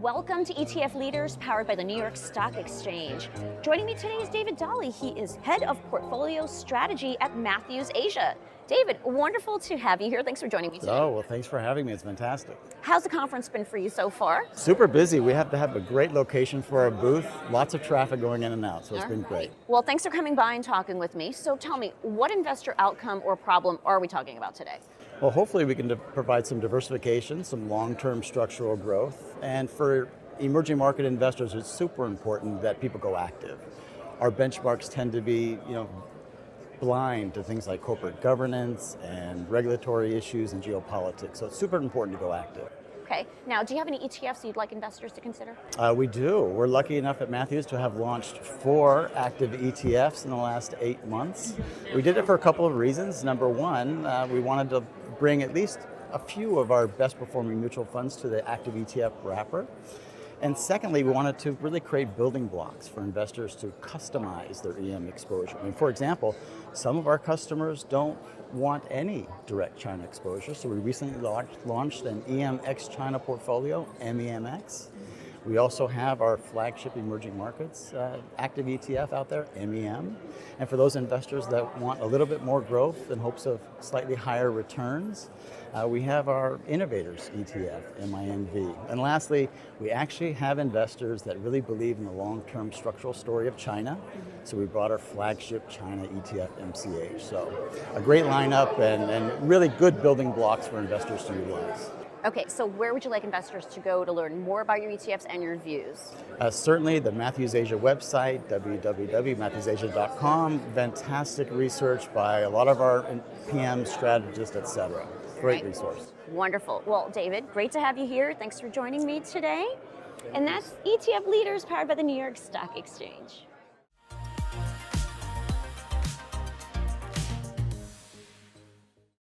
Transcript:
Welcome to ETF Leaders, powered by the New York Stock Exchange. Joining me today is David Dali. He is Head of Portfolio Strategy at Matthews Asia. David, wonderful to have you here. Thanks for joining me today. Oh, well, thanks for having me. It's fantastic. How's the conference been for you so far? Super busy. We have to have a great location for our booth. Lots of traffic going in and out, so it's been great. Well, thanks for coming by and talking with me. So tell me, what investor outcome or problem are we talking about today? Well, hopefully we can provide some diversification, some long-term structural growth, and for emerging market investors, it's super important that people go active. Our benchmarks tend to be, blind to things like corporate governance and regulatory issues and geopolitics, so it's super important to go active. Okay, now do you have any ETFs you'd like investors to consider? We do. We're lucky enough at Matthews to have launched 4 active ETFs in the last 8 months. We did it for a couple of reasons. Number one, we wanted to bring at least a few of our best performing mutual funds to the active ETF wrapper. And secondly, we wanted to really create building blocks for investors to customize their EM exposure. I mean, for example, some of our customers don't want any direct China exposure, so we recently launched an EM ex-China portfolio, MEMX. We also have our flagship emerging markets active ETF out there, MEM. And for those investors that want a little bit more growth in hopes of slightly higher returns, we have our Innovators ETF, MINV. And lastly, we actually have investors that really believe in the long-term structural story of China. So we brought our flagship China ETF, MCH. So a great lineup and really good building blocks for investors to utilize. Okay, so where would you like investors to go to learn more about your ETFs and your views? Certainly the Matthews Asia website, www.matthewsasia.com. Fantastic research by a lot of our PM strategists, etc. Great resource. Wonderful. Well, David, great to have you here. Thanks for joining me today. And that's ETF Leaders, powered by the New York Stock Exchange.